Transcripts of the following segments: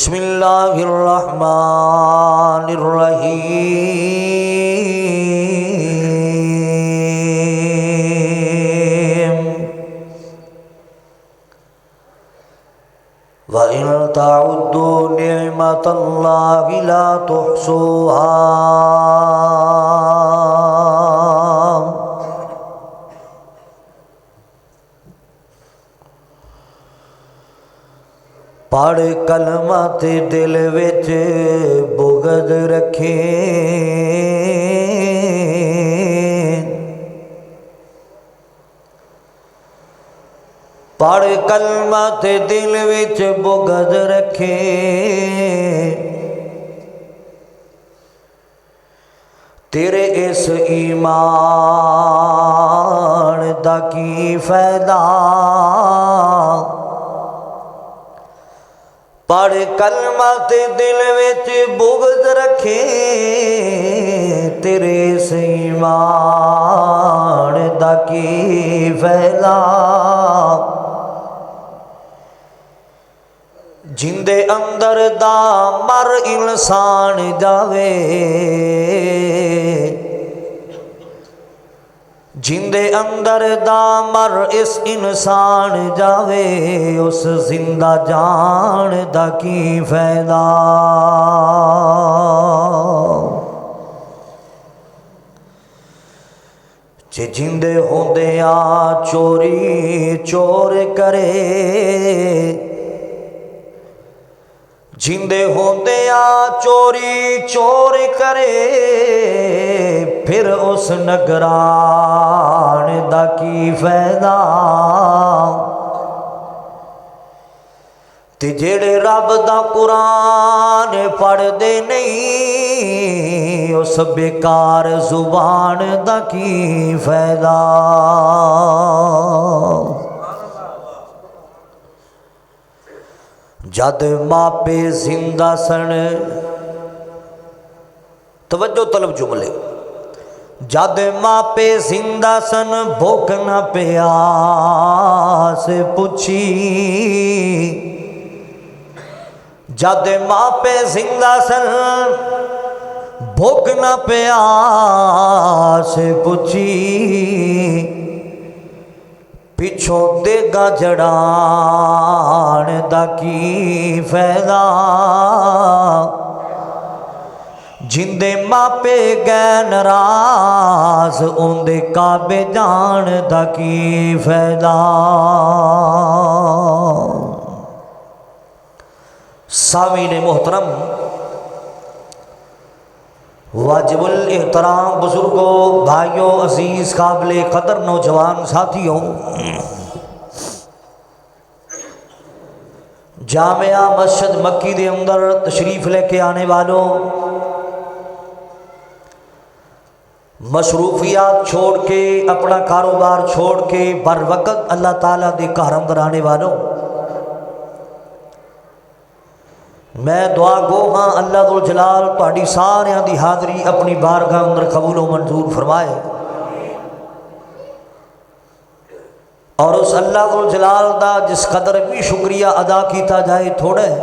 بسم اللہ الرحمن الرحیم وَإِن تَعُدُّوا نِعْمَةَ اللَّهِ لَا تُحْصُوهَا پڑھ کلمہ تے دل وچ بغض رکھیں، پڑھ کلمہ تے دل وچ بغض رکھیں، تیرے اس ایمان دا کی فائدہ، پڑھ کلمہ تے دل وچ بغض رکھیں، تیرے اس ایمان دا کی فائدہ، جندے اندر دا مر انسان جاوے، جندے اندر دا مر اس انسان جاوے، اس زندہ جان دا کی فائدہ، جے جندے ہوندیاں چوری چور کرے، جندے ہوندیاں چوری چور کرے، پھر اس نگران دا کی فائدہ، تے جیڑے رب دا قرآن پڑھ دے نہیں، اس بیکار زبان دا کی فائدہ، جد ماپے زندہ سن، توجہ طلب جملے، جد ماپے زندہ سن بھوک نہ پیاس پوچھی، جد ماپے زندہ سن بھوک نہ پیاس پوچھی، پچھوں دے گا جڑان دا کی فائدہ، جندے ماپے گئے ناراض اوندے کعبے جان دا کی فائدہ، سامعین محترم، واجب الاحترام بزرگوں، بھائیوں، عزیز قابل قدر نوجوان ساتھیوں، جامعہ مسجد مکی دے اندر تشریف لے کے آنے والوں، مصروفیات چھوڑ کے، اپنا کاروبار چھوڑ کے بر وقت اللہ تعالیٰ دے گھر اندر آنے والوں، میں دعا گو ہاں اللہ ذوالجلال تہاڈی ساریاں دی حاضری اپنی بارگاہ اندر قبول و منظور فرمائے، اور اس اللہ ذوالجلال دا جس قدر بھی شکریہ ادا کیتا جائے تھوڑا ہے،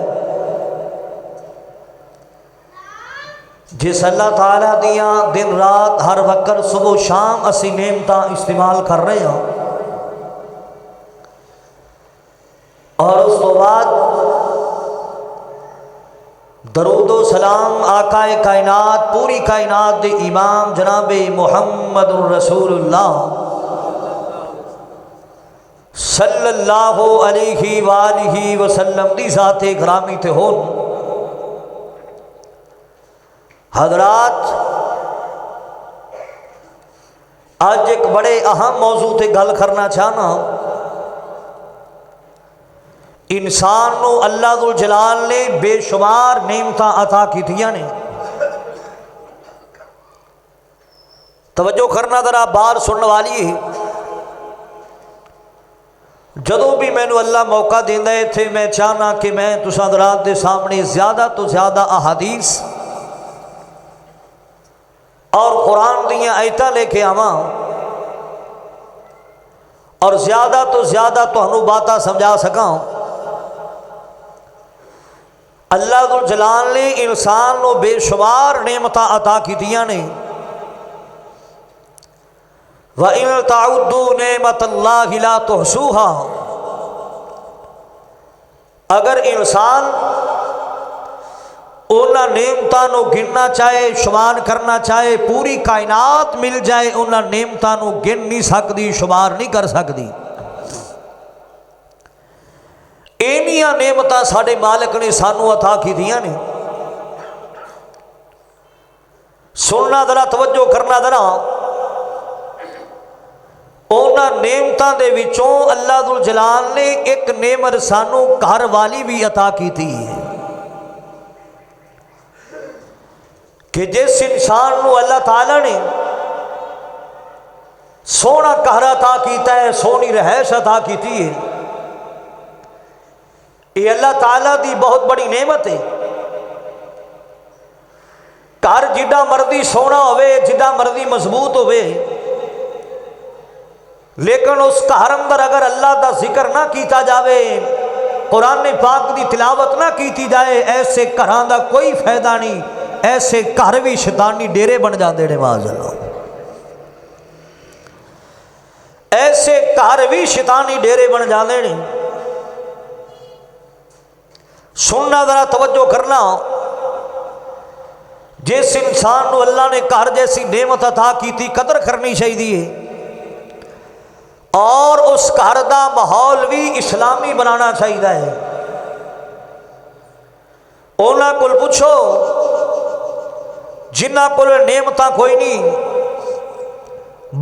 جس اللہ تعالیٰ دیاں دن رات ہر وقت صبح و شام اسی نعمتاں استعمال کر رہے ہیں، اور اس تو بعد درود و سلام آقا کائنات پوری کائنات دے امام جناب محمد الرسول اللہ صلی اللہ علیہ وآلہ وسلم دی ذات گرامی تے ہون۔ حضرات، آج ایک بڑے اہم موضوع تے گل کرنا چاہنا، انسان نو اللہ ذوالجلال نے بے شمار نعمتاں عطا کیتیاں نے، توجہ کرنا ذرا بات سننے والی ہے، جدوں بھی میں نو اللہ موقع دیندا ہے تھے میں چاہنا کہ میں تساں حضرات دے سامنے زیادہ تو زیادہ احادیث اور قرآن دیاں آیتاں لے کے آواں، اور زیادہ تو زیادہ تہنوں باتاں سمجھا سکاں، اللہ ذل جلال نے انسان کو بے شمار نعمتاں عطا کیتیاں نے۔ وَإِن تَعُدُّوا نِعْمَتَ اللَّهِ لَا تُحْصُوهَا، اگر انسان انہاں نعمتاں نو گننا چاہے، شمار کرنا چاہے، پوری کائنات مل جائے انہاں نعمتاں نو گن نہیں سکتی، شمار نہیں کر سکتی۔ اینیاں نعمتاں ساڈے مالک نے سانو عطا کیتیاں نے۔ سننا ذرا، توجہ کرنا ذرا، انہاں نعمتاں دے وچوں اللہ ذل جلال نے ایک نعمت سانو گھر والی بھی عطا کیتی ہے کہ جس انسان نو اللہ تعالیٰ نے سونا گھر عطا کیتا ہے، سونی رہائش عطا کیتی ہے، یہ اللہ تعالیٰ دی بہت بڑی نعمت ہے۔ گھر جڈا مرضی سونا ہوئے، جڈا مرضی مضبوط ہوئے، لیکن اس گھر اندر اگر اللہ دا ذکر نہ کیتا جاوے، قرآن پاک دی تلاوت نہ کیتی جائے، ایسے گھراں دا کوئی فائدہ نہیں۔ ایسے گھر بھی شیطانی ڈیرے بن جاندے نے، معاذ اللہ، ایسے گھر بھی شیطانی ڈیرے بن جاندے نے۔ سننا ذرا، توجہ کرنا، جس انسان نو اللہ نے گھر جیسی نعمت عطا کیتی قدر کرنی چاہیے، اور اس گھر دا ماحول بھی اسلامی بنانا چاہیے ہے۔ انہاں کول پوچھو جنہاں کول نعمتاں کوئی نہیں،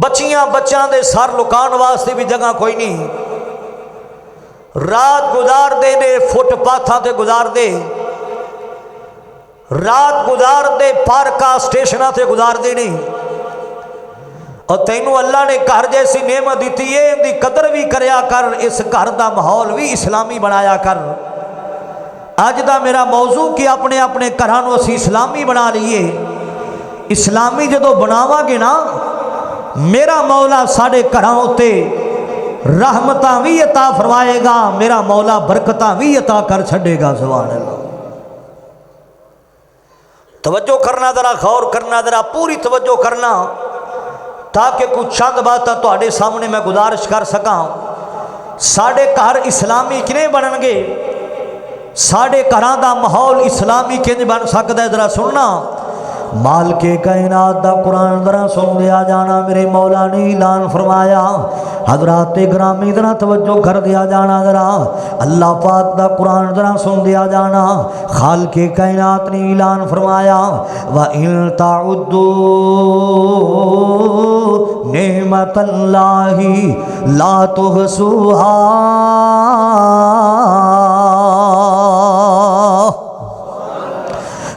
بچیاں دے سر لکان واسطے بھی جگہ کوئی نہیں، رات گزار دے نے فٹ پاتھاں تے گزار دے، رات گزار دے پارکاں سٹیشناں تے گزار دے نہیں، اور تینوں اللہ نے گھر جیسی نعمت دیتی ہے، ان دی قدر بھی کریا کر، اس گھر دا ماحول بھی اسلامی بنایا کر۔ اج دا میرا موضوع کہ اپنے اپنے گھراں نوں اسی اسلامی بنا لیے۔ اسلامی جدو بناواں گے نا، میرا مولا ساڈے گھراں اُتے رحمتاں بھی عطا فرمائے گا، میرا مولا برکتاں بھی عطا کر چھڈے گا، سبحان اللہ۔ توجہ کرنا ذرا، غور کرنا ذرا، پوری توجہ کرنا، تاکہ کچھ چند باتاں تواڈے سامنے میں گزارش کر سکاں۔ ساڈے گھر اسلامی کنے بنن گے؟ ساڈے گھراں دا ماحول اسلامی کنج بن سکدا ہے؟ ذرا سننا، مالک کائنات دا قرآن ذرا سن لیا جانا، میرے مولا نے اعلان فرمایا، حضرات گرامی ذرا توجہ کر دیا جانا، ذرا اللہ پاک دا قرآن ذرا سن دیا جانا۔ خالق کائنات نے اعلان فرمایا، وَإِن تَعُدُّوا نِعْمَتَ اللَّهِ لَا تُحْصُوهَا،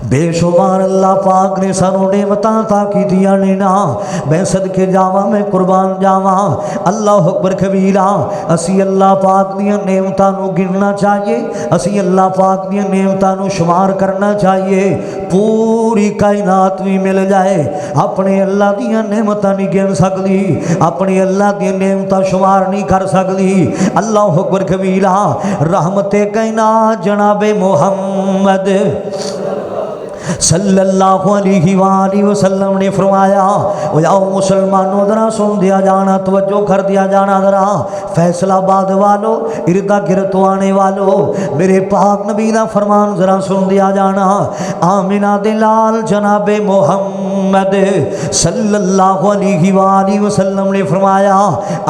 بے شمار اللہ پاک نے سانو نعمتاں عطا کیتیاں نے نا، میں صدقے جاواں، میں قربان جاواں، اللہ اکبر کبیرہ۔ اسی اللہ پاک دیاں نعمتاں نو گننا چاہیے، اسی اللہ پاک دیاں نعمتاں نو شمار کرنا چاہیے۔ پوری کائنات بھی مل جائے، اپنے اللہ دیاں نعمتاں نہیں گن سکتی، اپنے اللہ دیاں نعمتاں شمار نہیں کر سکتی۔ اللہ اکبر کبیرہ۔ رحمت کائنات جناب محمد صلی اللہ علیہ وآلہ وسلم نے فرمایا، او مسلمانوں ذرا سن دیا جانا، توجہ کر دیا جانا، ذرا فیصلہ آباد والو، اردا گرد آنے والو، میرے پاک نبی دا فرمان ذرا سن دیا جانا۔ آمنہ دلال جناب محمد صلی اللہ علیہ وآلہ وسلم نے فرمایا،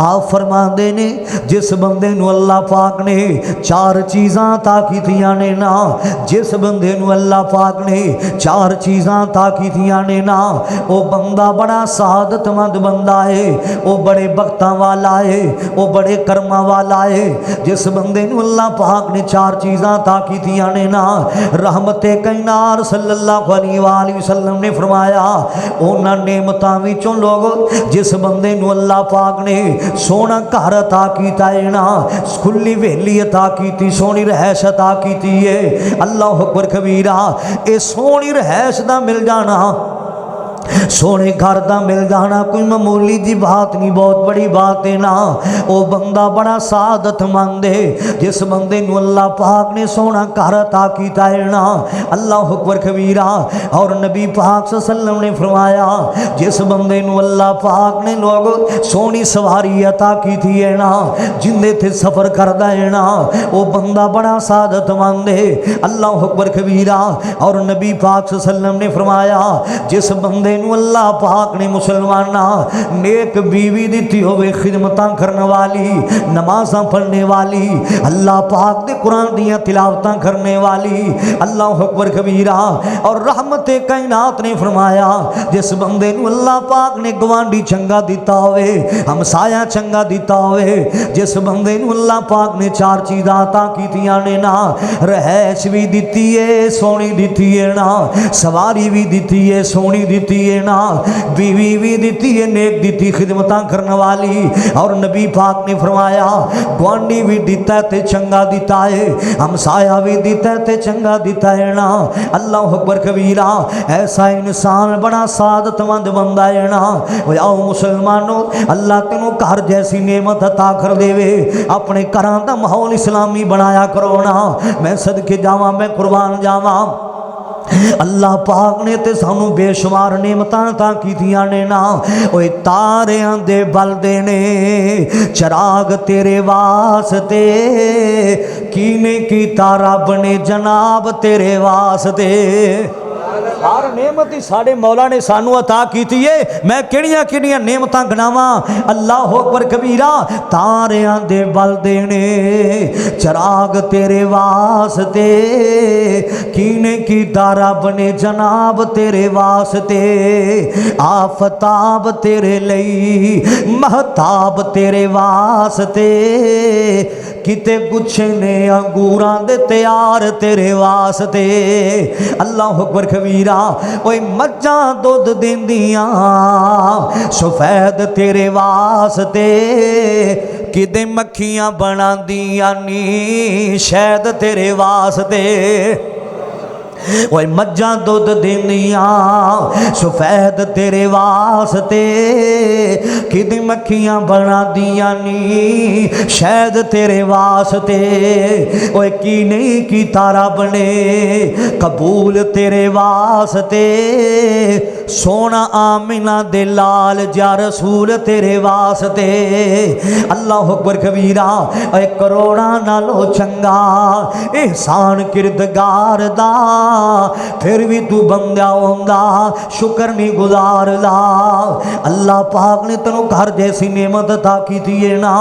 آپ فرماندے نے جس بندے نو اللہ پاک نے چار چیزاں عطا کیتیاں نے نا، جس بندے نو اللہ پاک نے چار چیزاں عطا کیتیاں نے نا، وہ بندہ بڑا سعادت مند بندہ ہے، وہ بڑے بختاں والا ہے، وہ بڑے کرماں والا ہے۔ جس بندے نو اللہ پاک نے چار چیزاں عطا کیتیاں نے نا، رحمت کائنات صلی اللہ علیہ وآلہ وسلم نے فرمایا، انہاں نعمتاں وچوں لوگ جس بندے نو اللہ پاک نے سونا گھر عطا کیتا ہے نا، کھلی ویلی عطا کیتی، سونی رہائش عطا کیتی ہے، اللہ اکبر کبیرہ، اے سونی رہائش دا مل جانا، سونے گھر دا مل جانا کوئی معمولی جی بات نہیں، بہت بڑی بات ہے نا۔ او بندہ بڑا سعادت مند ہے جس بندے نو اللہ پاک نے سونا گھر عطا کیتا ہے نا۔ اللہ اکبر کبیرہ۔ اور نبی پاک صلی اللہ علیہ وسلم نے فرمایا جس بندے نو اللہ پاک نے لوگ سونی سواری عطا کی تھی ہے نا، جندے تھے سفر کردہ ہے نا، وہ بندہ بڑا سعادت مند ہے۔ اللہ اکبر کبیرہ۔ اور نبی پاک صلی اللہ علیہ وسلم نے فرمایا جس بندے نو اللہ پاک نے مسلمانہ نیک بیوی دیتی ہوئے، خدمتاں کرنے والی، نمازاں پڑھنے والی، اللہ پاک دے قرآن دیاں تلاوتاں کرنے والی، اللہ اکبر کبیرہ۔ اور رحمت کائنات نے فرمایا جس بندے نو اللہ پاک نے گوانڈی چنگا دیتا ہوئے، ہمسایہ چنگا دیتا ہوئے، جس بندے نو اللہ پاک نے چار چیزاں عطا کیتیاں نے نا، رہائش بھی دیتی ہے سونی دیتی ہے نا، سواری بھی دیتی ہے سونی دیتی ہے نا، بیوی بھی دیتی ہے نیک دیتی خدمتاں کرنے والی۔ اور نبی پاک نے فرمایا گوانڈی بھی دیتا ہے تے چنگا دیتا ہے، ہمسایہ بھی دیتا ہے تے چنگا دیتا ہے نا۔ اللہ اکبر کبیرہ۔ ایسا انسان بڑا سعادت مند بندہ ہے نا۔ آؤ مسلمانوں، اللہ تینوں گھر جیسی نعمت عطا کر دے وے، اپنے گھراں دا ماحول اسلامی بنایا کرو نا۔ میں صدقے جاواں، میں قربان جاواں، اللہ پاک نے تے سانو بے شمار نعمتاں عطا کیتیاں نے نا۔ اوے تاریاں دے بل دے نے چراغ تیرے واسطے، کینے کیتا رب نے جناب تیرے واسطے۔ ہر نعمت ہی ساڑے مولا نے سانو عطا کیتی ہے۔ میں کیڑیاں کیڑیاں نعمتاں گناواں، اللہ اکبر کبیرہ۔ تاریاں دے بل دینے چراغ تیرے واسطے، کینے کیتا رب نے جناب تیرے واسطے، آفتاب تیرے لئی مہتاب تیرے واسطے، کتے گچھے نے انگوراں دے تیار تیرے واسطے۔ اللہ اکبر کبیرہ۔ اوے مجھاں دودھ دیندیاں سفید تیرے واسطے، کدے مکھیاں بنا دیاں نی شہد تیرے واسطے۔ وہ مجھاں دودھ دیندیاں سفید تیرے واسطے، کدی مکھیاں بنا دیاں نی شہد تیرے واسطے۔ وہ کی نہیں کیتا رب نے قبول تیرے واسطے، سونا آمنہ دے لال جا رسول تیرے واسطے۔ اللہ اکبر کبیرہ۔ اے کروڑا نالو چنگا احسان کردگار دا، پھر بھی تو بندہ ہوندا شکر نہیں گزار دا۔ اللہ پاک نے تنو گھر جیسی نعمت عطا کیتی ہے نا۔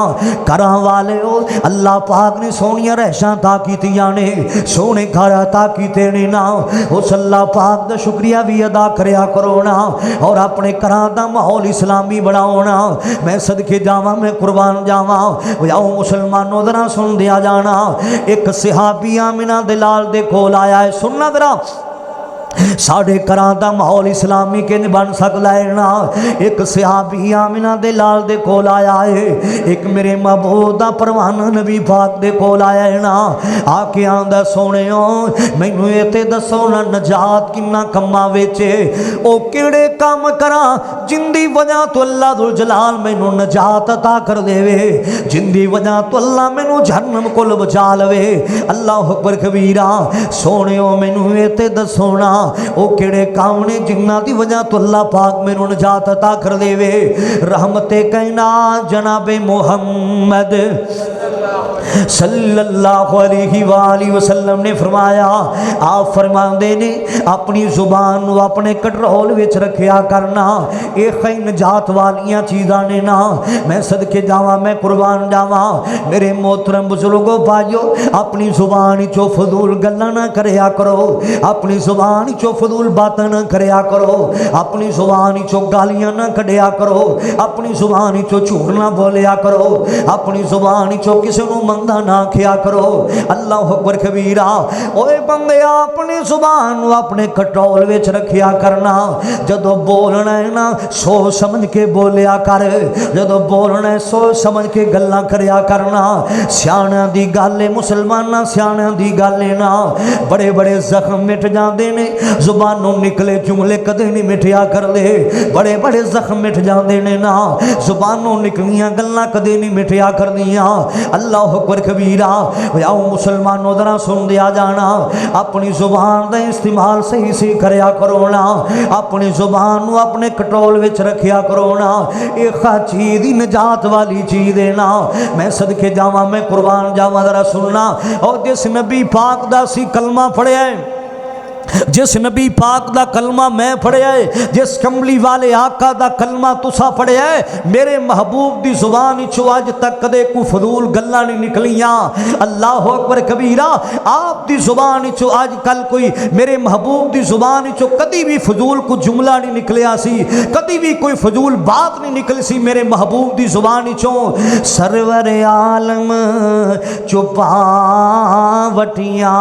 گھراں والے ہو، اللہ پاک نے سونیاں رہشاں عطا کیتیاں نے، سونے گھر عطا کیتے نے نا۔ اس اللہ پاک دا شکریہ بھی ادا کریا کرو نا، اور اپنے گھراں دا ماحول اسلامی بناؤ نا۔ میں صدقے جاواں، میں قربان جاواں۔ آؤ مسلمانوں ذرا سن دیا جانا، ایک صحابی آمنہ دلال دے کول آیا ہے، سننا ذرا ساڑھے کراں دا ماحول اسلامی کے بن سکتا ہے نا۔ ایک صحابی آمنہ دے لال دے کول آیا ہے، ایک میرے محبوب دا پروانہ نبی پاک دے کول آیا ہے نا۔ آکے آندہ سونے ہوں مینوں ایتے دسو نا نجات کنا کما ویچے، او کیڑے کام کراں جن دی وجہ تو اللہ ذوالجلال مینوں نجات عطا کر دے وے، جن دی وجہ تو اللہ مینوں جہنم کول بچا لوے۔ اللہ اکبر کبیرہ۔ سونے ہوں مینوں ایتے دسو نا او کیڑے کام نے جنہ دی وجہ تو اللہ پاک میں نجات عطا کر دے وے۔ رحمت کائنات جناب محمد صلی اللہ علیہ وآلہ وسلم نے فرمایا، آپ فرماندے نے اپنی زبان نو اپنے کنٹرول وچ رکھیا کرنا، اے خی نجات والیاں چیزاں نے نا۔ میں صدقے جاواں، میں قربان جاواں، میرے محترم بزرگوں بھائیو، اپنی زبان چو فضول گلاں نہ کریا کرو، اپنی زبان چو فضول باتاں نہ کریا کرو، اپنی زبان چو گالیاں نہ کڈیا کرو، اپنی زبان چو جھوٹ نہ بولیا کرو، اپنی زبان چو کسی نو مندا نہ کھیا کرو۔ اللہ اکبر کبیرہ۔ اوے بندے اپنی زبان نو اپنے کنٹرول وچ رکھیا کرنا، جدو بولنا ہے نا سوچ سمجھ کے بولیا کر، جدو بولنا ہے سوچ سمجھ کے گلاں کریا کرنا۔ سیاںیاں دی گل ہے مسلماناں، سیاںیاں دی گل ہے نا، بڑے بڑے زخم مٹ جاندے نے، زبانوں نکلے جملے کدے نہیں مٹیا کر لے، بڑے بڑے زخم مٹ جاندے نے نا، زبانوں نکلیاں گلاں کدے نہیں مٹیا کر دیاں۔ اللہ اکبر کبیرہ۔ آؤ مسلمانوں ذرا سن دیا جانا، اپنی زبان دا استعمال صحیح سے کریا کرو نا، اپنی زبان نو اپنے کنٹرول وچ رکھیا کرو نا، ایک چیز دی نجات والی چیز ہے نا۔ میں صدقے جاواں، میں قربان جاواں، ذرا سننا۔ اور جس نبی پاک دا سی کلمہ پڑھیا ہے، جس نبی پاک دا کلمہ میں پڑھیا ہے، جس کملی والے آقا دا کلمہ تسا پڑھیا ہے، میرے محبوب دی زبان چو اج تک کدے کو فضول گلاں نہیں نکلیاں۔ اللہ اکبر کبیرہ۔ آپ دی زبان چو آج کل کوئی، میرے محبوب دی زبان چو کدی بھی فضول کو جملہ نہیں نکلیا سی، کدی بھی کوئی فضول بات نہیں نکل سی میرے محبوب دی زبان چو۔ سرور عالم چپا وٹیاں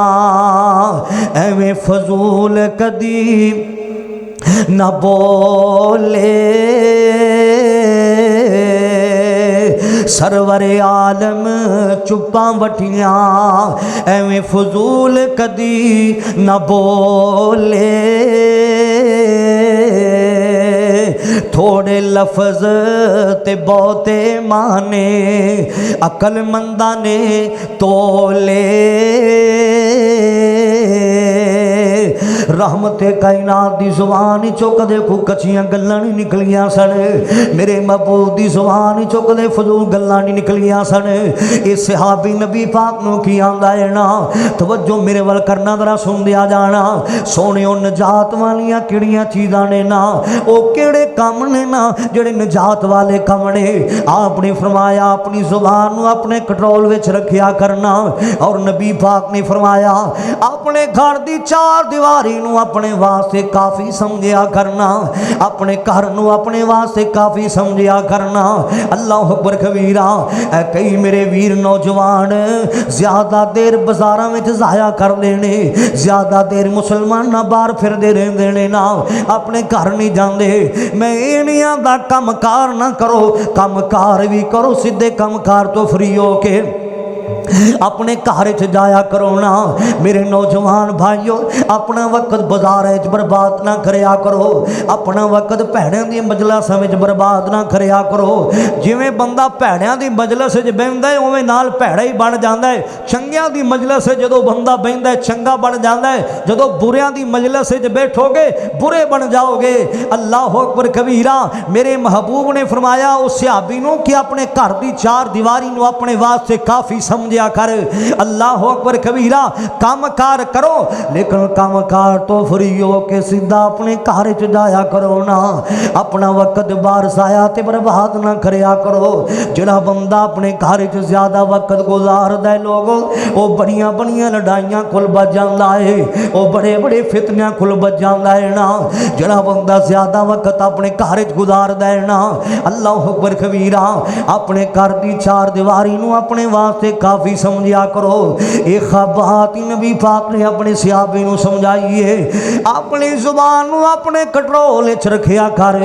ایویں فضول کدی نہ بولے، سرور عالم چپاں وٹیاں ایویں فضول کدی نہ بولے، تھوڑے لفظ تے بہتے مانے عقل منداں نے تولے، رحمت کائنات دی زبان چو کدے کو کچیاں گلاں نہیں نکلیاں سن، میرے محبوب دی زبان چو کدے فضول گلاں نہیں نکلیاں سن۔ اے صحابی نبی پاک نو کی آندا ہے نا، توجہ میرے ول کرنا ذرا سن دیا جانا، سونیو نجات والیاں کیڑیاں چیزاں نے نا، او کیڑے کام نے نا جڑے نجات والے کام نے۔ آپ نے فرمایا اپنی زبان نو اپنے کنٹرول وچ رکھیا کرنا، اور نبی پاک نے فرمایا اپنے گھر دی چار دیواری نو اپنے واسطے کافی سمجھیا کرنا، اپنے گھر نو اپنے واسطے کافی سمجھیا کرنا۔ اللہ اکبر کبیرہ۔ اے کئی میرے ویر نوجوان زیادہ دیر بازاراں وچ ضائع کر دینے، زیادہ دیر مسلمان باہر پھر دے رہندے نے نا، اپنے گھر نہیں جاندے۔ میں اینیاں دا کم کار نہ کرو، کم کار بھی کرو، سیدھے کم کار تو فری ہو کے اپنے گھر چ جایا کرو نا۔ میرے نوجوان بھائیو، اپنا وقت بازار وچ برباد نہ کریا کرو، اپنا وقت بھڑیاں دی مجلساں وچ برباد نہ کریا کرو۔ جویں بندہ بھڑیاں دی مجلس وچ بہندا ہے اوویں نال بھڑا ہی بن جاندا ہے۔ چنگیاں دی مجلس وچ جدوں بندہ بہندا ہے چنگا بن جاندا ہے، جدوں بریاں دی مجلس وچ بیٹھو گے برے بن جاؤ گے۔ اللہ اکبر کبیرہ۔ میرے محبوب نے فرمایا اس صحابی نو کہ اپنے گھر دی چار دیواری نو اپنے واسطے کافی سمجھ کر۔ اللہ اکبر کبیرہ۔ کام کار کرو لیکن کام کار تو فری ہو کے سیدھا اپنے گھر چ جایا کرو نا، اپنا وقت باہر ضائع تے برباد نہ کریا کرو۔ جڑا بندہ اپنے گھر چ زیادہ وقت گزاردا ہے لوگوں، وہ بڑیاں بڑیاں لڑائیاں کول بچ جاندا ہے، وہ بڑے بڑے فتنیاں کول بچ جاندا ہے نا۔ جڑا بندہ زیادہ وقت اپنے گھر چ گزاردا ہے نا، اللہ اکبر کبیرہ، اپنے گھر دی چار دیواری نو اپنے واسطے کافی سمجھیا کرو۔ ایک بات نبی پاک نے اپنے صحابی نو سمجھائی ہے، اپنی زبان نو اپنے کنٹرول وچ رکھیا کر،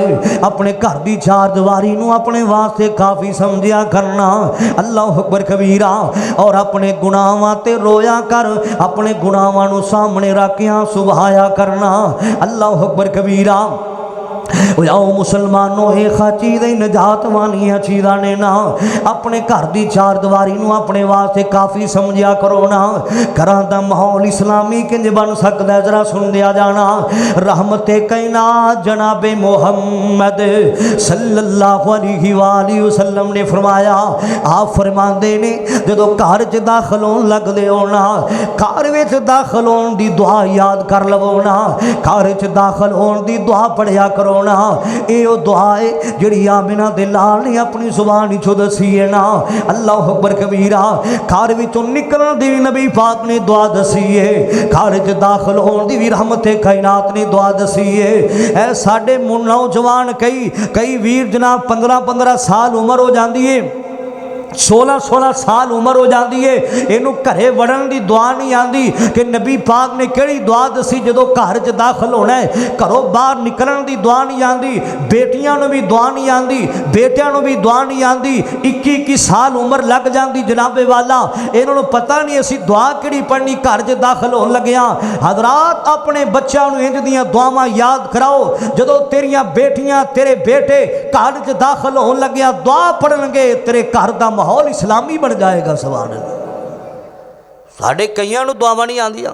اپنے گھر دی چار دیواری نو اپنے واسطے کافی سمجھیا کرنا۔ اللہ اکبر کبیرہ۔ اور اپنے گناہاں تے رویا کر، اپنے گناہاں نو سامنے رکھیاں سبحایا کرنا۔ اللہ اکبر کبیرہ۔ آؤ مسلمانوں، ایک چیز نجات والیاں چیزاں نے نا، اپنے گھر دی چار دیواری نو اپنے واسطے کافی سمجھیا کرو نا۔ گھراں دا ماحول اسلامی کنج بن سکدا ہے، ذرا سن دیا جانا۔ رحمت کائنات جناب محمد صلی اللہ علیہ وآلہ وسلم نے فرمایا، آپ فرماندے نے جدوں گھر چ داخل ہون لگ دے ہو نا، گھر وچ داخل ہون دی دعا یاد کر لو نا، گھر چ داخل ہون دی دعا پڑھیا کرو نا۔ اے او دعا ہے جڑی آمنہ دے لال نے اپنی زبان چوں دسی ہے نا۔ اللہ اکبر کبیرہ۔ گھر وچوں نکلن دی نبی پاک نے دعا دسی ہے، گھر وچ داخل ہون دی بھی رحمت کائنات نے دعا دسی ہے۔ اے ساڈے نوجوان کئی ویر جناب 15 سال عمر ہو جاندی ہے، 16 ਸਾਲ ਉਮਰ ਹੋ ਜਾਂਦੀ ਏ, ਇਹਨੂੰ ਘਰੇ ਵੜਨ ਦੀ ਦੁਆ ਨਹੀਂ ਆਂਦੀ ਕਿ ਨਬੀ ਪਾਕ ਨੇ ਕਿਹੜੀ ਦੁਆ ਦੱਸੀ ਜਦੋਂ ਘਰ 'ਚ ਦਾਖਲ ਹੋਣਾ ਹੈ। ਘਰੋਂ ਬਾਹਰ ਨਿਕਲਣ ਦੀ ਦੁਆ ਨਹੀਂ ਆਂਦੀ, ਬੇਟੀਆਂ ਨੂੰ ਵੀ ਦੁਆ ਨਹੀਂ ਆਂਦੀ, ਬੇਟਿਆਂ ਨੂੰ ਵੀ ਦੁਆ ਨਹੀਂ ਆਂਦੀ। 21 ਸਾਲ ਉਮਰ ਲੱਗ ਜਾਂਦੀ ਜਨਾਬੇ ਵਾਲਾ, ਇਹਨਾਂ ਨੂੰ ਪਤਾ ਨਹੀਂ ਅਸੀਂ ਦੁਆ ਕਿਹੜੀ ਪੜ੍ਹਨੀ ਘਰ 'ਚ ਦਾਖਲ ਹੋਣ ਲੱਗਿਆ। ਹਜ਼ਰਾਤ ਆਪਣੇ ਬੱਚਿਆਂ ਨੂੰ ਇੰਜ ਦੀਆਂ ਦੁਆਵਾਂ ਯਾਦ ਕਰਾਓ, ਜਦੋਂ ਤੇਰੀਆਂ ਬੇਟੀਆਂ ਤੇਰੇ ਬੇਟੇ ਘਰ 'ਚ ਦਾਖਲ ਹੋਣ ਲੱਗਿਆ ਦੁਆ ਪੜ੍ਹਨਗੇ ਤੇਰੇ ਘਰ ਦਾ ਮਾਹੌਲ ਇਸਲਾਮੀ ਬਣ ਜਾਏਗਾ। ਸੁਭਾਨ ਅੱਲਾਹ। ਸਾਡੇ ਕਈਆਂ ਨੂੰ ਦੁਆਵਾਂ ਨਹੀਂ ਆਉਂਦੀਆਂ।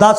10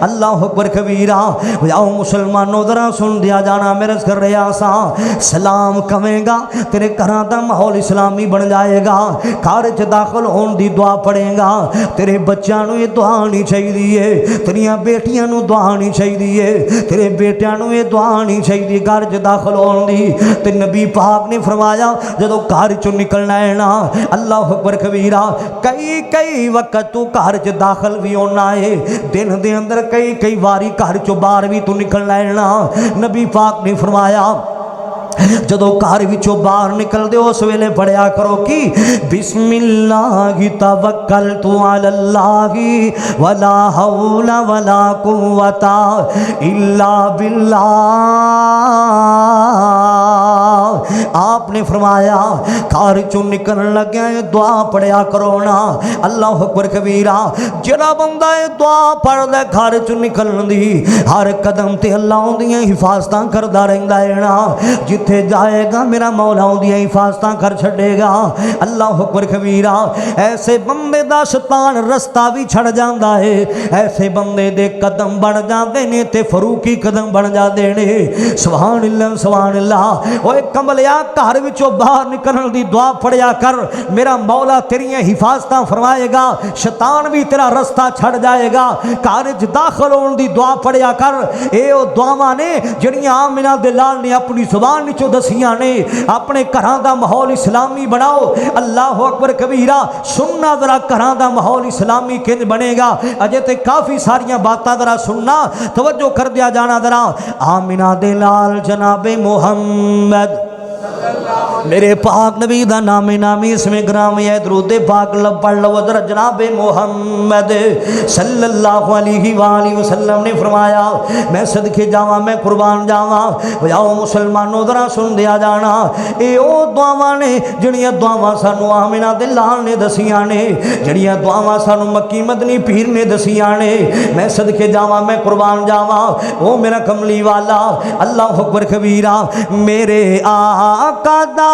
اللہ اکبر کبیرہ جاؤ مسلمانوں ذرا سن دیا جانا میرے کر رہا سا سلام کہیں گا تیرے گھراں دا ماحول اسلامی بن جائے گا گھر چ داخل ہون دی دعا پڑھے گا تیرے بچیاں نو یہ دعا نہیں چاہیے تیریاں بیٹیاں نو دعا نہیں چاہیے تیرے بیٹیاں نو یہ دعا نہیں چاہیے گھر چ داخل ہون دی تے نبی پاک نے فرمایا جدو گھر چ نکلنا ہے نا اللہ اکبر کبیرہ کئی وقت تو گھر چ داخل بھی ہونا ہے دن دے اندر کئی واری گھر چ باہر بھی تو نکلنا ہے نا نبی پاک نے فرمایا جدو گھر وچوں باہر نکل دے اس ویلے پڑھیا کرو کی بسم اللہ توکلت علی اللہ ولا حول ولا قوت الا باللہ آپ نے فرمایا گھر چوں نکلن لگیا دعا پڑھیا کرو نا اللہ اکبر کبیرہ جڑا بندہ دعا پڑھ دے گھر چوں نکلن دی ہر قدم تے اللہ دیاں حفاظتاں کردا رہندا ہے نا جتھے جائے گا میرا مولا دیاں حفاظتاں کر چھڑے گا اللہ اکبر کبیرہ ایسے بندے دا شیطان رستہ بھی چھڑ جاندا ہے ایسے بندے دے قدم بن جاندے نے تے فروقی قدم بن جاندے نے سبحان اللہ سبحان اللہ اوے کملیا گھر وچوں باہر نکلن دی دعا پڑھیا کر میرا مولا تیریاں حفاظتاں فرمائے گا شیطان بھی تیرا رستہ چھڑ جائے گا گھر وچ داخل ہون دی دعا پڑھیا کر اے او دعاواں نے جڑیاں آمنہ دے لال نے اپنی زبان وچوں دسیاں نے اپنے گھراں دا ماحول اسلامی بناؤ اللہ اکبر کبیرہ سننا ذرا گھراں دا ماحول اسلامی کنج بنے گا اجے تے کافی ساریاں باتاں ذرا سننا توجہ کر دیا جانا ذرا آمنہ دے لال جناب محمد میرے پاک نبی دا نام نامی اس میں گرامی ہے درود پاک لب پڑھ لو در جناب محمد صلی اللہ علیہ وآلہ وسلم نے فرمایا میں صدقے جاواں میں قربان جاواں جاؤ مسلمانوں ذرا سن دیا جانا اے او دعاواں نے جڑیاں دعاواں سانو آمنہ دے لال نے دسیاں نے جڑیاں دعاواں سانو مکی مدنی پیر نے دسیاں نے میں صدقے جاواں میں قربان جاواں او میرا کملی والا اللہ اکبر کبیرہ میرے آقا دا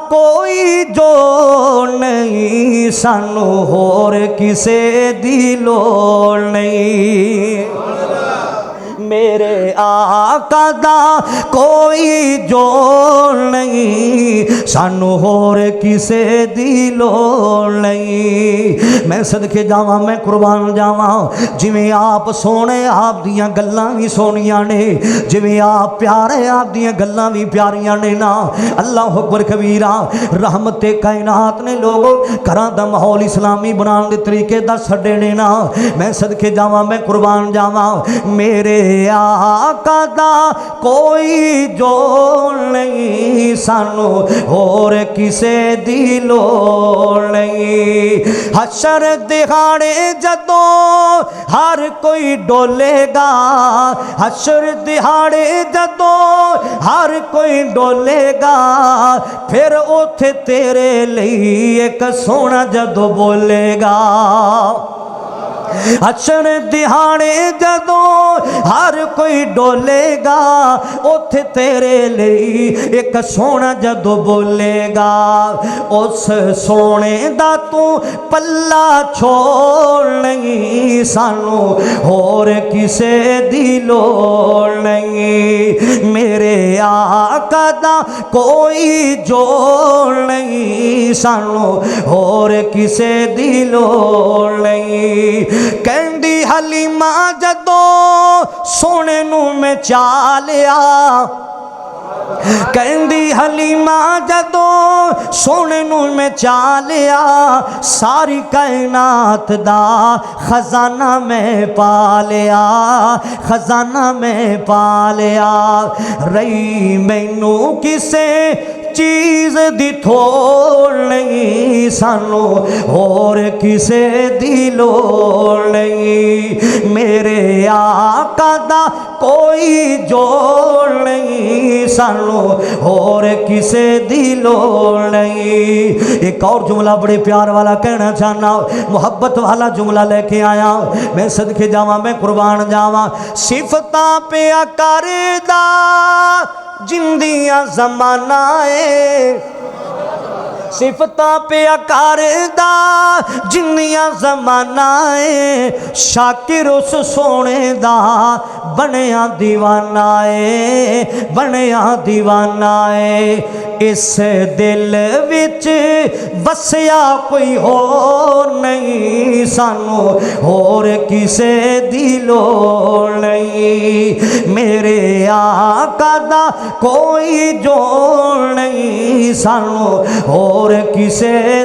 کوئی جو نہیں سانو ہور کسے دی لوڑ نہیں میرے آقا دا کوئی جو نہیں سانو ہور کسے دی لوڑ نہیں میں صدقے جاواں میں قربان جاواں جویں آپ سونے آپ دیاں گلاں بھی سونیاں نے جویں آپ پیارے آپ دیاں گلاں بھی پیاریاں نے نا اللہ اکبر کبیرہ رحمت کائنات نے لوگوں گھراں دا ماحول اسلامی بنان دے طریقے دس چھڈے نے نا میں صدقے جاواں میں قربان جاواں میرے آقا دا کوئی جو نہیں سانو اور کسے دی لوڑ نہیں حشر دہاڑے جدوں ہر کوئی ڈولے گا حشر دہاڑے جدوں ہر کوئی ڈولے گا پھر اوتھے تیرے لئی ایک سونا جدوں بولے گا حشر دہاڑے جدوں ہر کوئی ڈولے گا اوتھے تیرے لئی ایک سونا جدوں بولے گا اس سونے دا تو پلہ چھوڑ نہیں سانو اور کسے دی لوڑ نہیں میرے آقا دا کوئی جوڑ نہیں سانو اور کسے دی لوڑ نہیں کہندی حلیمہ جدوں سونے نو میں چالیا کہندی حلیمہ جدوں سونے نو میں چالیا ساری کائنات دا خزانہ میں پالیا خزانہ میں پالیا رہی مینو کسے چیز دی تھوڑ نہیں سانو اور کسے دی لوڑ نہیں میرے آقا دا کوئی جوڑ نہیں سانو اور کسے دی لوڑ نہیں ایک اور جملہ بڑے پیار والا کہنا چاہنا محبت والا جملہ لے کے آیا میں صدقے جاواں میں قربان جاواں صفتاں پہ کردہ جندیاں زمانہ ہے ਸਿਫਤਾਂ ਪਿਆ ਕਰਦਾ ਜਿੰਨੀਆਂ ਜ਼ਮਾਨਾ ਏ ਸ਼ਾਕਿਰ ਉਸ ਸੋਹਣੇ ਦਾ ਬਣਿਆ دیਵਾਨਾ ਏ ਬਣਿਆ دیਵਾਨਾ ਏ ਇਸ ਦਿਲ ਵਿੱਚ ਵਸਿਆ ਕੋਈ ਹੋਰ ਨਹੀਂ ਸਾਨੂੰ ਹੋਰ ਕਿਸੇ ਦੀ ਲੋੜ ਨਹੀਂ ਮੇਰੇ ਆਕਾ ਦਾ ਕੋਈ ਜੋੜ ਨਹੀਂ ਸਾਨੂੰ ਹੋਰ ਕਿਸੇ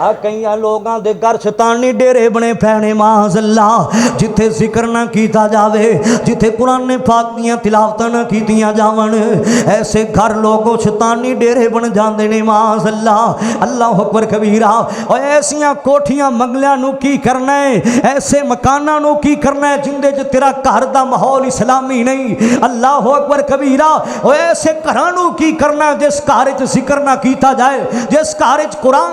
ਆ ਕਈਆਂ ਲੋਕਾਂ ਦੇ ਘਰ ਸ਼ੈਤਾਨੀ ਡੇਰੇ ਬਣੇ ਪੈਣੇ ਮਾਜ਼ ਅੱਲਾ, ਜਿੱਥੇ ਜ਼ਿਕਰ ਨਾ ਕੀਤਾ ਜਾਵੇ, ਜਿੱਥੇ ਕੁਰਾਨ ਪਾਕ ਦੀਆਂ ਤਿਲਾਵਤਾਂ ਨਾ ਕੀਤੀਆਂ ਜਾਵਣ, ਐਸੇ ਘਰ ਲੋਗੋ ਸ਼ੈਤਾਨੀ ਡੇਰੇ ਬਣ ਜਾਂਦੇ ਨੇ ਮਾਜ਼ ਅੱਲਾ। ਅੱਲਾਹੁ ਅਕਬਰ ਕਬੀਰਾ। ਓ ਐਸੀਆਂ ਕੋਠੀਆਂ ਮੰਗਲਿਆਂ ਨੂੰ ਕੀ ਕਰਨਾ ਹੈ, ਐਸੇ ਮਕਾਨਾਂ ਨੂੰ ਕੀ ਕਰਨਾ ਹੈ ਜਿੰਦੇ 'ਚ ਤੇਰਾ ਘਰ ਦਾ ਮਾਹੌਲ ਇਸਲਾਮੀ ਨਹੀਂ। ਅੱਲਾਹੁ ਅਕਬਰ ਕਬੀਰਾ। ਓ ਐਸੇ ਘਰਾਂ ਨੂੰ ਕੀ ਕਰਨਾ ਜਿਸ ਘਰ 'ਚ ਜ਼ਿਕਰ ਨਾ ਕੀਤਾ ਜਾਏ, ਜਿਸ ਘਰ 'ਚ ਕੁਰਾਨ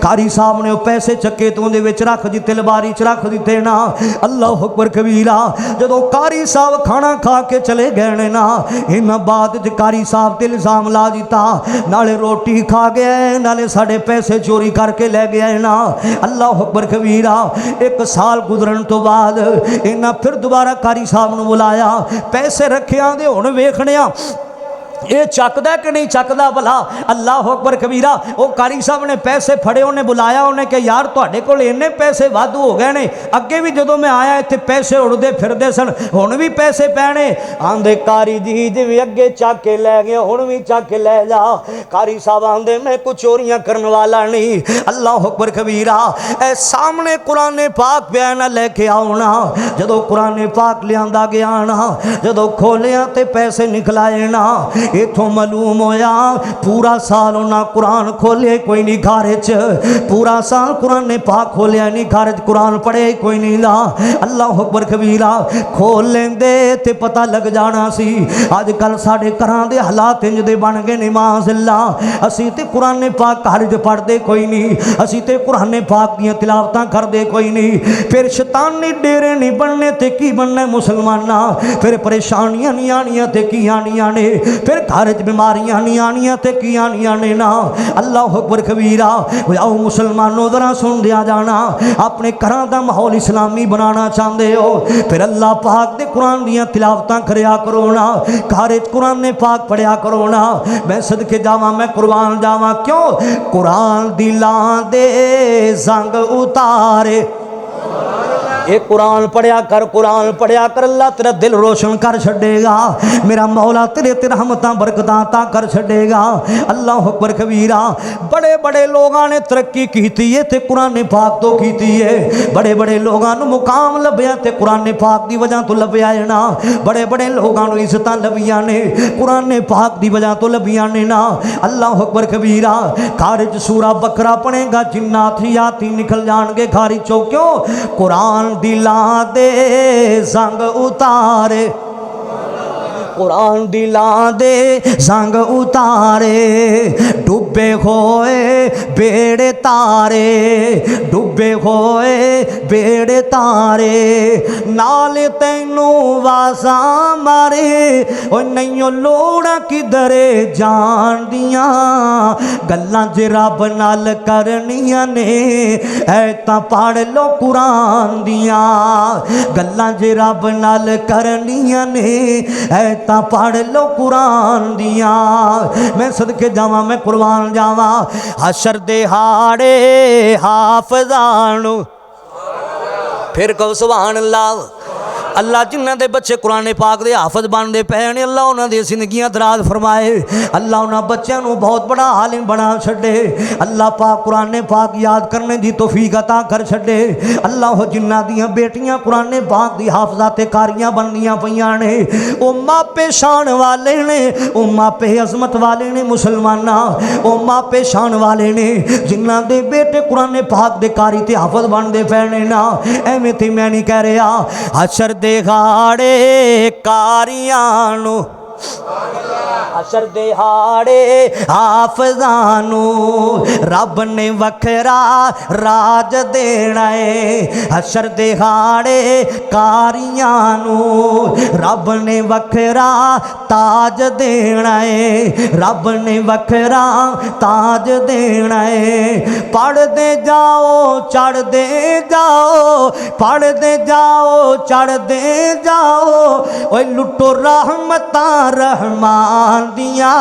قاری صاحب نے وہ پیسے چکے تو اندے وچ رکھ دتے لباری چ رکھ دتے نا اللہ اکبر کبیرہ جدو قاری صاحب کھانا کھا کے چلے گئے نا انہاں بعد وچ قاری صاحب تے الزام لا دیتا نالے روٹی کھا گئے نالے ساڈے پیسے چوری کر کے لے گئے نا اللہ اکبر کبیرہ ایک سال گزرن تو بعد انہاں پھر دوبارہ قاری صاحب نو بلایا پیسے رکھیاں دے ہن ویکھنیاں یہ چکدا کہ نہیں چکدا بھلا اللہ اکبر کبیرہ وہ قاری صاحب نے پیسے پھڑے انہیں بلایا انہیں کہ یار تواڈے کول اینے پیسے وادو ہو گئے نے اگے بھی جدوں میں آیا ایتھے پیسے اڑدے پھردے سن ہن بھی پیسے پینے آندے قاری جی جویں اگے چک کے لے گئے ہن بھی چک کے لے جا قاری صاحب آندے میں کوئی چوریاں کرن والا نہیں اللہ اکبر کبیرہ اے سامنے قرآن پاک پیا نہ لے کے آونا جدوں قرآن پاک لیاندا گیا نا جدوں کھولیا تے پیسے نکلائے نا ایتھوں معلوم ہویا پورا سال انہاں قرآن کھولے کوئی نہیں گھر چ پورا سال قرآن پاک کھولیا نہیں گھر چ قرآن پڑھے کوئی نہیں لا اللہ اکبر کبیرہ کھول لیندے تے پتہ لگ جانا سی اج کل ساڈے گھراں دے حالات انج دے بن گئے نماز اللہ اسی تے قرآن پاک گھر چ پڑھدے کوئی نہیں اسی تے قرآن پاک دیاں تلاوتاں کردے کوئی نہیں پھر شیطانی ڈیرے نہیں بننے تے کی بننا مسلماناں پھر پریشانیاں نہیں آنیاں تے کی آنیاں نے پھر گھر بیماریاں نہیں آنیاں تے کی آنیاں نے نا اللہ اکبر کبیرہ آؤ مسلمانوں ذرا سن دیا جانا اپنے گھراں دا ماحول اسلامی بنانا چاہندے ہو پھر اللہ پاک دے قرآن دیاں تلاوتاں کریا کرو نا گھر قرآن پاک پڑھیا کرو نا میں صدقے جاواں میں قربان جاواں کیوں قرآن دلاں دے زنگ اتارے اے قرآن پڑھیا کر اللہ تیرا دل روشن کر چھڑے گا میرا مولا تیرے تے رحمتاں برکتاں عطا کر چھڑے گا اللہ اکبر کبیرہ بڑے بڑے لوگاں نے ترقی کیتی ہے تے قرآن پاک تو کیتی ہے بڑے بڑے لوگاں نو مقام لبیا تے قرآن پاک دی وجہ تو لبیا ہے نا بڑے بڑے لوگاں نو عزتاں لبیاں نے قرآن پاک دی وجہ تو لبیاں نے نا اللہ اکبر کبیرہ خارج سورہ بقرہ پڑھے گا جنات یاتی نکل جان گے گھاری چو کیوں قرآن دلاں دے زنگ اتارے قرآن دلاں دے زنگ اتارے ڈوبے ہوئے بیڑے تارے ڈوبے ہوئے بیڑے تارے نال تینوں واساں مارے او نہیں لوڑا کدھرے جان دیاں گلاں جے رب نال کرنیاں نے اے تاں پڑھ لو قرآن دیاں گلاں جے رب نال کرنیاں نے اے تا پڑھ لو قرآن دیاں میں صدقے جاواں میں قربان جاواں حشر دے ہاڑے حافظانو پھر کہو سبحان اللہ اللہ جنہ دے بچے قرآن پاک دے حافظ بن دے پہنے اللہ انہاں دے زندگیاں دراز فرمائے اللہ انہاں بچیاں نو بہت بڑا عالم بنا چھڑے اللہ پاک قرآن پاک یاد کرنے دی توفیق عطا کر چھڑے اللہ جنہ دیاں بیٹیاں قرآن پاک دی حافظات کاریاں بننیاں پیاں نے او ماپے شان والے نے او ماپے عظمت والے نے مسلماناں او ماپے شان والے نے جنہ دے بیٹے قرآن پاک دے کاری تے حافظ بن دے پہنے نا ایویں تے میں نہیں کہہ رہا حشر دے گھاڑے کاریانو حشر دے ہاڑے حافظانو رب نے وکھرا راج دینا ہے حشر دے ہاڑے کاریانو رب نے وکھرا تاج دینا ہے رب نے وکھرا تاج دینا ہے پڑھ دے جاؤ چڑھ دے جاؤ پڑھ دے جاؤ چڑھ دے جاؤ اوے لٹو رحمتاں رحمان دیاں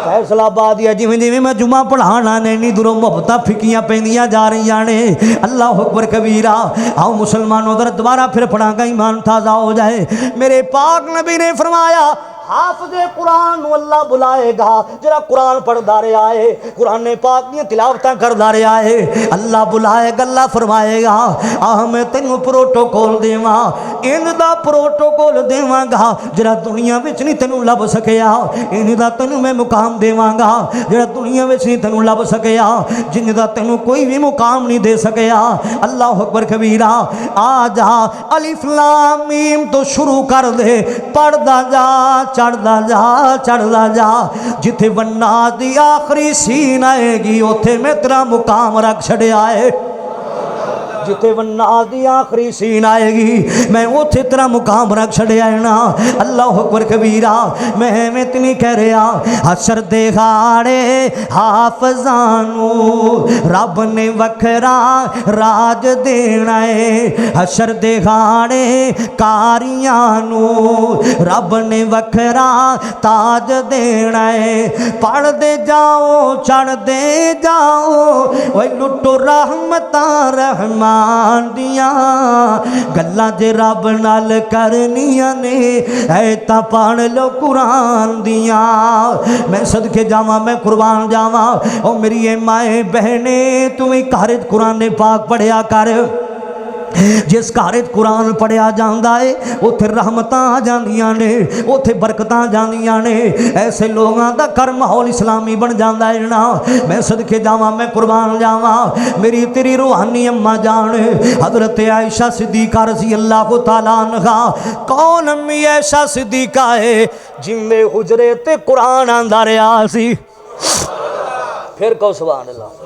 فیصلہ آباد یا جویں جویں میں جمعہ پڑھانا نے نہیں دوروں محبتاں پھکیاں پیندیاں جا رہی نے اللہ اکبر کبیرہ آؤ مسلمانوں در دوبارہ پھر پڑھا گا ایمان تازہ ہو جائے میرے پاک نبی نے فرمایا حافظ قرآن اللہ بلائے گا جرا قرآن پڑھ دارے آئے قرآن پاک دیا تلاوتاں کر دارے آئے اللہ بلائے گا اللہ فرمائے گا میں تینوں پروٹوکول دیواں ان دا پروٹوکول دیواں گا جرا دنیا وچ نہیں تینوں لب سکیا ان دا تینوں میں مقام دیواں گا جرا دنیا وچ نہیں تینوں لب سکیا جن دا تینوں کوئی بھی مقام نہیں دے سکیا اللہ اکبر کبیرہ آ جا الف لام میم تو شروع کر دے پڑھدا جا چڑھدا جا جتھے وناس دی آخری سین آئے گی اوتھے میں تیرا مقام رکھ چھڑیا ہے جتے وناس دی آخری سین آئے گی میں اوتھے تیرا مقام رکھ چھڑیا ہے نا اللہ اکبر کبیرہ میں اتنی کہہ رہا حشر دے گھاڑے حافظانو رب نے وکھرا راج دینا ہے حشر دے گھاڑے کاریانو رب نے وکھرا تاج دینا ہے پڑھ دے جاؤ چڑھ دے جاؤ اوے لٹو رحمتاں رحمان دیاں گلاں جے رب نال کرنیاں نے اے تا پڑھ لو قرآن دیاں میں صدقے جاواں میں قربان جاواں او میری اے مائیں بہنیں تمہیں کارج قرآن پاک پڑھیا کر جس گھر قرآن پڑھیا جاندا ہے اوتھے رحمتاں آ جاندیاں نے اوتھے برکتاں جاندیاں نے ایسے لوگاں دا گھر ماحول اسلامی بن جاندا ہے نا میں صدقے جاواں میں قربان جاواں میری تیری روحانی اماں جان حضرت عائشہ صدیقہ رضی اللہ تعالیٰ عنہا کون امی عائشہ صدیقہ ہے جن دے حجرے تے قرآن آندا رہیا سی پھر کہو سبحان اللہ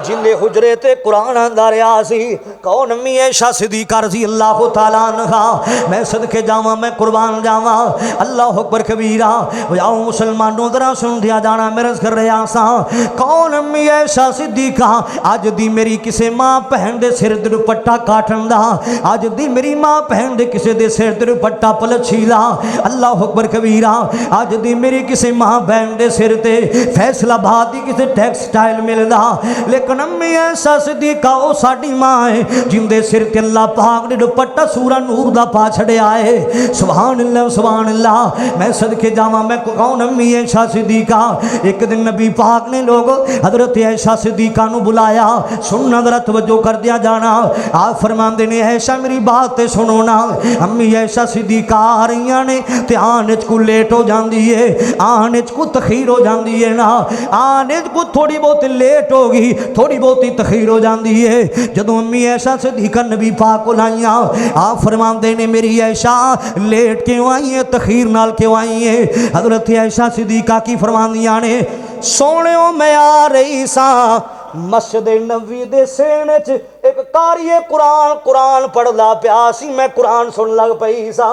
جن دے حجرے تے قرآن آندا رہیا سی کون امی عائشہ صدیقہ رضی اللہ تعالیٰ عنہا میں صدقے جاواں میں قربان جاواں اللہ اکبر کبیرہ جاؤ مسلمانوں ذرا سن دیا جانا میرا کر رہا سا کون امی عائشہ صدیقہ اج دی میری کسے ماں بہن دے سر تے دوپٹہ کاٹن دا اج دی میری ماں بہن دے کسے دے سر تے دوپٹہ پلچھی دا اللہ اکبر کبیرہ اج دی میری کسے ماں بہن دے سر تے فیصل آباد دی کسے ٹیکسٹائل ملدا لیکن امی عائشہ صدیقہ او ساڈی ماں ہے جن دے سر تے اللہ پاک نے دوپٹہ سورہ نور دا پا چھڑیا ہے سبحان اللہ میں صدقے جاواں میں کون امی عائشہ صدیقہ ایک دن نبی پاک نے لوگ حضرت عائشہ صدیقہ نو بلایا سننا ذرا توجہ کر دیا جانا آپ فرماندے نے عائشہ میری بات تے سنو نا امی عائشہ صدیقہ آ رہیاں نے تے آنے کو لیٹ ہو جاندی ہے آنے کو تخیر ہو جاندی ہے نا آنے کو تھوڑی بہت لیٹ ہوگی تھوڑی بہت تخیر ہو جاندی ہے جدوں امی عائشہ صدیقہ نبی پاک کو لائیاں آپ فرماندے نے میری عائشہ لیٹ کیوں آئی ہے تخیر نال کیوں آئی ہے حضرت عائشہ صدیقہ کی فرماندیاں نے سونےوں میں آ رہی سا مسجد نبوی دے سینے چ ایک قاری قرآن پڑھدا پیا سی میں قرآن سن لگ پئی سا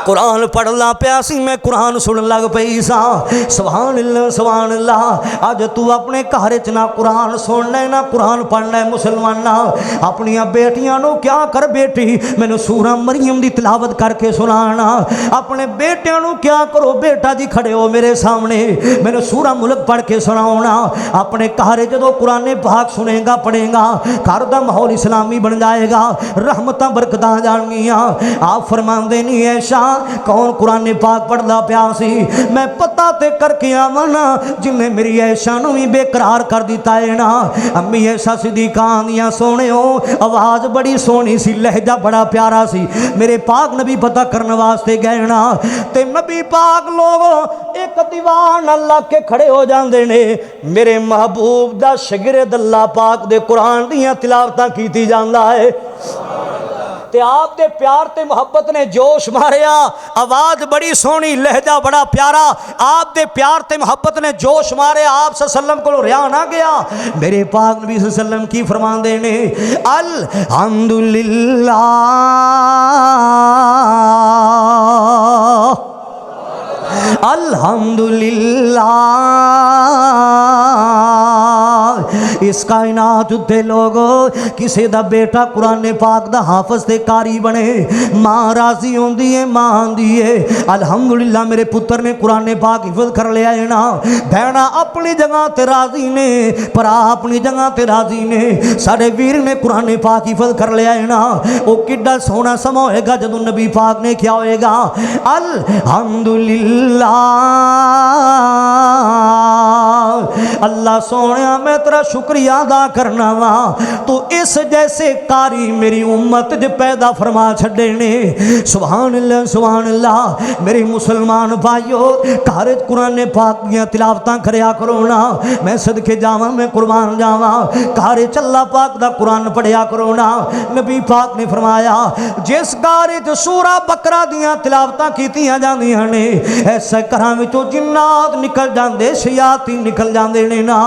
قرآن پڑھنا پیا سی میں قرآن سن لگ پئی سا سبحان اللہ اج تو اپنے گھر چ نہ قرآن سننا ہے نہ قرآن پڑھنا ہے مسلماناں اپنی بیٹیاں نو کیا کر بیٹی مینوں سورہ مریم دی تلاوت کر کے سنانا اپنے بیٹیاں نو کیا کرو بیٹا جی کھڑے ہو میرے سامنے مینوں سورہ ملک پڑھ کے سناؤنا اپنے گھر جدوں قرآن پاک سنے گا پڑھے گا گھر دا ماحول اسلامی بن جائے گا رحمتاں برکتاں جان گیاں آپ فرماندے نہیں عائشہ کون قرآن پاک پڑھدا پیا سی میں پتہ تے کر کے آواں نا جن نے میری عائشہ نو بھی بے قرار کر دیتا ہے نا امی عائشہ صدیقہ آندیاں سونے ہو آواز بڑی سونی سی لہجہ بڑا پیارا سی میرے پاک نبی پتہ کرنے واسطے گئے نا تے نبی پاک لوگ ایک دیوان اللہ کے کھڑے ہو جاندے نے میرے محبوب دا شاگرد اللہ پاک دے قرآن دیاں تلاوتاں کیتی جاندا ہے تے آپ دے پیار تے محبت نے جوش ماریا آواز بڑی سونی لہجہ بڑا پیارا آپ دے پیار تے محبت نے جوش مارے آپ صلی اللہ علیہ وسلم کو رہا نہ گیا میرے پاک نبی صلی اللہ علیہ وسلم کی فرمان دینے الحمدللہ الحمدللہ اس کائنات تے لوگو کسی دا بیٹا قرآن پاک دا حافظ تے قاری بنے ماں راضی ہوندی ہے ماں آندی ہے الحمدللہ میرے پتر نے قرآن پاک حفظ کر لیا ہے نا بہنا اپنی جگہ تے راضی نے پرا اپنی جگہ تے راضی نے سارے ویر نے قرآن پاک حفظ کر لیا ہے نا وہ کڈا سونا سما ہوئے گا جدوں نبی پاک نے کیا ہوئے گا الحمدللہ اللہ سونے میں تیرا شکریہ ادا کرنا وا تو اس جیسے کاری میری امت جو پیدا فرما چھڑے نے سبحان اللہ سبحان اللہ میری مسلمان بھائیو گھر قرآن پاک دیا تلاوتاں کریا کرو نا میں صدقے جاواں میں قربان جاواں گھر اللہ پاک دا قرآن پڑھیا کرو نا نبی پاک نے فرمایا جس گھر سورہ بقرہ دیا تلاوتاں کیتیاں جاندیاں نے ایسے گھراں وچوں جنات نکل جاندے شیاطین نکل جاندے نے نا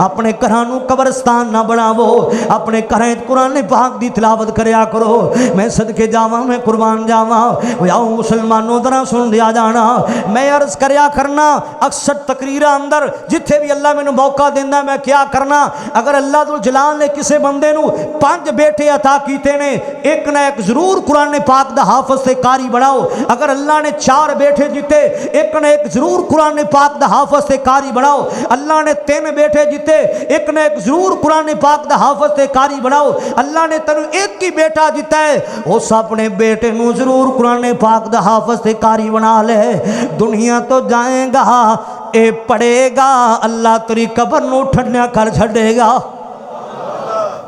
اپنے گھراں نوں قبرستان نہ بناو اپنے گھراں قرآن پاک دی تلاوت کریا کرو میں صدقے جاواں میں قربان جاواں آؤ مسلمانوں ذرا سن دیا جانا میں عرض کریا کرنا اکثر تقریراں اندر جتھے بھی اللہ مینوں موقع دیندا میں کیا کرنا اگر اللہ ذو جلال نے کسے بندے نو 5 بیٹے عطا کیتے نے ایک نہ ایک ضرور قرآن پاک دا حافظ تے قاری بناؤ اگر اللہ نے 4 بیٹے جیتے ایک نہ ایک ضرور قرآن پاک دا حافظ تے قاری بناؤ اللہ نے 3 بیٹے جیتے ایک نہ ایک ضرور قرآن پاک دا حافظ تے قاری بناؤ اللہ نے تینوں ایک ہی بیٹا جیتا ہے اس اپنے بیٹے نو ضرور قرآن پاک دا حافظ تے قاری بنا لے دنیا تو جائے گا اے پڑے گا اللہ تیری قبر نو ٹھنڈا کر چھڑے گا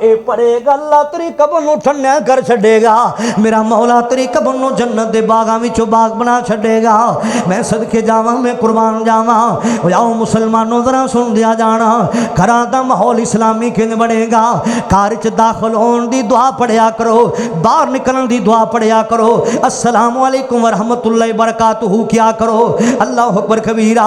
اے پڑے گا اللہ تیری قبر نو ٹھنڈا کر چھڑے گا میرا مولا تیری قبر نو جنت دے باغاں وچوں باغ بنا چھڑے گا میں صدقے جاواں میں قربان جاواں آؤ مسلمانوں ذرا سن دیا جانا گھراں دا ماحول اسلامی کھن بنے گا گھر وچ داخل ہون دی دعا پڑھیا کرو باہر نکلن دی دعا پڑھیا کرو السلام علیکم ورحمۃ اللہ وبرکاتہ کیا کرو اللہ اکبر کبیرہ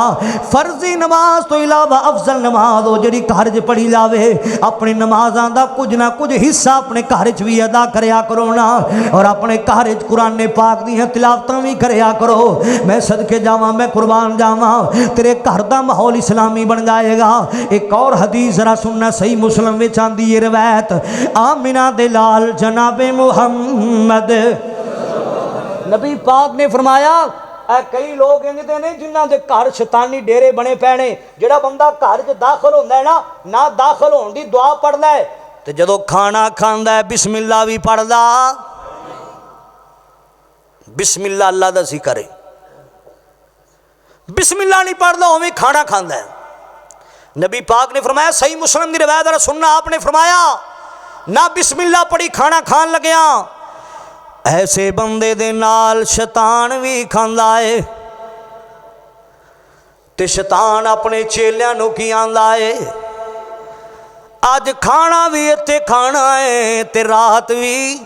فرضی نماز تو علاوہ افضل نماز ہو جڑی گھر وچ پڑھی جاوے اپنی نمازاں دا کچھ نہ کچھ حصہ اپنے گھر وچ بھی ادا کریا کرو نا اور اپنے گھر وچ قرآن پاک دی تلاوتاں بھی کریا کرو میں صدقے جاواں میں قربان جاواں تیرے گھر دا ماحول اسلامی بن جائے گا ایک اور حدیث ذرا سننا صحیح مسلم وچ آندی ہے روایت آمنہ دے لال جناب محمد نبی پاک نے فرمایا اے کئی لوگ انجدے نے جنہاں دے گھر شیطانی ڈیرے بنے پینے جڑا بندہ گھر وچ داخل ہوندا ہے نا داخل ہون دی دعا پڑھدا ہے تے جدوں کھانا کھاندا ہے بسم اللہ بھی پڑھدا بسم اللہ اللہ دا ذکر ہے بسم اللہ نہیں پڑھدا اوویں کھانا کھاندا ہے نبی پاک نے فرمایا صحیح مسلم دی روایت ذرا سننا آپ نے فرمایا نہ بسم اللہ پڑھی کھانا کھان لگیا ایسے بندے دے نال شیطان بھی کھاندا ہے تے شیطان اپنے چیلیاں نو کی آندا ہے آج کھانا بھی ایتھے کھانا ہے تے رات بھی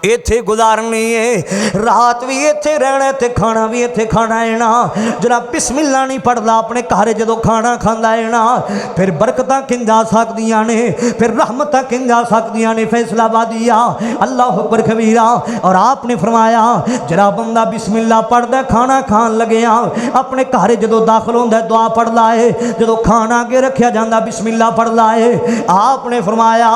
ایتھے گزارنی ہے رات بھی ایتھے رہنا ہے تے کھانا بھی ایتھے کھانا ہے نا جناب بسم اللہ نہیں پڑھدا اپنے گھر جدو کھانا کھاندا ہے نا پھر برکتاں کن جا سکدیاں نے پھر رحمتاں کن جا سکدیاں نے فیصلہ بادیا اللہ اکبر کبیرہ اور آپ نے فرمایا جڑا بندہ بسم اللہ پڑھدا کھانا کھان لگیا اپنے گھر جدو داخل ہوندا دعا پڑھدا ہے جدو کھانا اگے رکھیا جاندا بسم اللہ پڑھدا ہے آپ نے فرمایا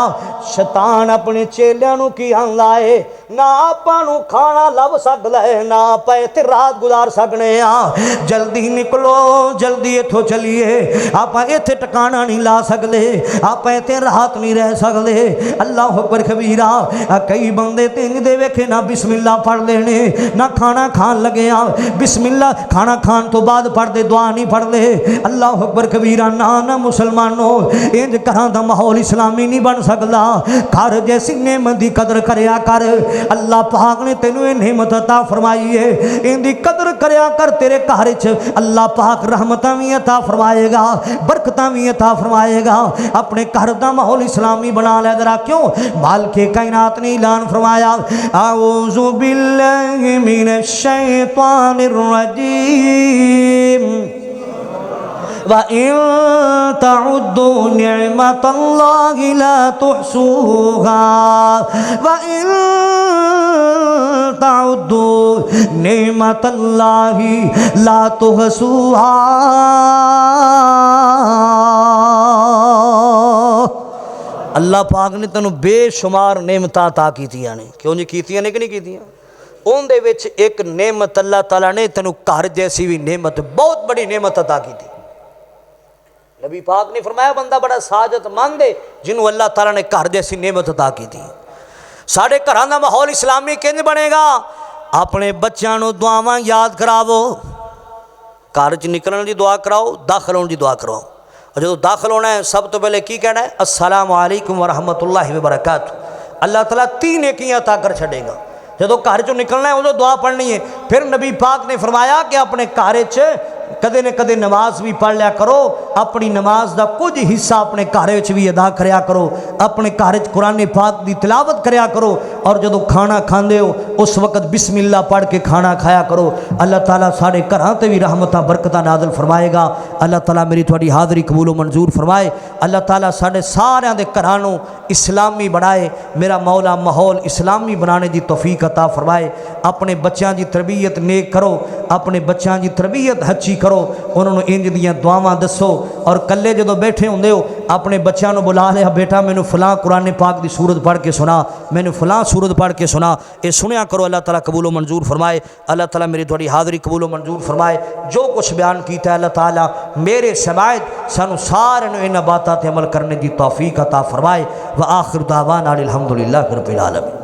شیطان اپنے چیلیاں نو کی آندا ہے نہ آپاں نو کھانا لب سکدا ہے نہ آپاں ایتھے رات گزار سکنے ہاں جلدی نکلو جلدی ایتھوں چلیے آپاں ایتھے ٹکانا نہیں لا سکدے آپاں ایتھے رات نہیں رہ سکدے اللہ اکبر کبیرہ کئی بندے تین دے ویکھے نہ بسم اللہ پڑھ لینے نہ کھانا کھان لگے ہاں بسم اللہ کھانا کھان تو بعد پڑھ دے دعا نہیں پڑھ دے اللہ اکبر کبیرہ نہ مسلمانوں انج گھراں دا ماحول اسلامی نہیں بن سکدا گھر جیسی نعمت دی قدر کریا کر اللہ پاک نے تینوں یہ نعمت عطا فرمائی ہے ان دی قدر کریا کر تیرے گھر وچ اللہ پاک رحمتاں بھی عطا فرمائے گا برکتاں بھی عطا فرمائے گا اپنے گھر دا ماحول اسلامی بنا لے ذرا کیوں مالک کائنات نے اعلان فرمایا اعوذ باللہ من الشیطان الرجیم وَإِن تَعُدُّوا نِعْمَةَ اللَّهِ لَا تُحْصُوهَا وَإِن تَعُدُّوا نِعْمَةَ اللَّهِ لَا تُحْصُوهَا اللہ پاک نے تینوں بے شمار نعمتاں عطا کیتیاں نے کیوں نہیں کیتیاں نے کہ نہیں کیتیاں ان دے وچ ایک نعمت اللہ تعالیٰ نے تینوں گھر جیسی بھی نعمت بہت بڑی نعمت عطا کی تھی نبی پاک نے فرمایا بندہ بڑا سعادت مند ہے جنہوں اللہ تعالیٰ نے گھر جیسی نعمت عطا کی تھی ساڑھے گھراں دا ماحول اسلامی کنج بنے گا اپنے بچیاں نو دعاواں یاد کراو گھر وچ نکلن دی دعا کراؤ داخل ہون دی دعا کراؤ اور جدو داخل ہونا ہے سب تو پہلے کی کہنا ہے السلام علیکم ورحمۃ اللہ وبرکاتہ۔ اللہ تعالیٰ 3 نیکیاں عطا کر چھڑے گا۔ جدو گھر چوں نکلنا ہے ادو دعا پڑھنی ہے۔ پھر نبی پاک نے فرمایا کہ اپنے گھر کدے نہ کدے نماز بھی پڑھ لیا کرو، اپنی نماز دا کچھ حصہ اپنے گھر بھی ادا کریا کرو، اپنے گھر قرآن پاک دی تلاوت کریا کرو، اور جدو کھانا کھاندے ہو اس وقت بسم اللہ پڑھ کے کھانا کھایا کرو۔ اللہ تعالیٰ سارے گھراں تے بھی رحمتاں برکتاں نازل فرمائے گا۔ اللہ تعالیٰ میری تھوڑی حاضری قبول و منظور فرمائے۔ اللہ تعالیٰ سارے سارے دے گھراں نوں اسلامی بنائے، میرا مولا ماحول اسلامی بنانے دی توفیق عطا فرمائے۔ اپنے بچیاں دی تربیت نیک کرو، اپنے بچیاں دی تربیت ہچی کرو، انہوں نے انج دیاں دعاواں دسو، اور کلے جدو بیٹھے ہوندے ہو اپنے بچیاں نو بلا لیا، بیٹا مینوں فلاں قرآن پاک دی سورت پڑھ کے سنا، مینوں فلاں سورت پڑھ کے سنا، اے سنیا کرو۔ اللہ تعالیٰ قبول و منظور فرمائے۔ اللہ تعالیٰ میری تھوڑی حاضری قبول و منظور فرمائے۔ جو کچھ بیان کیتا ہے اللہ تعالیٰ میرے سماعت سانو سارے نو ان باتاں تے عمل کرنے دی توفیق عطا فرمائے۔ وآخر دعوانا الحمدللہ رب العالمین۔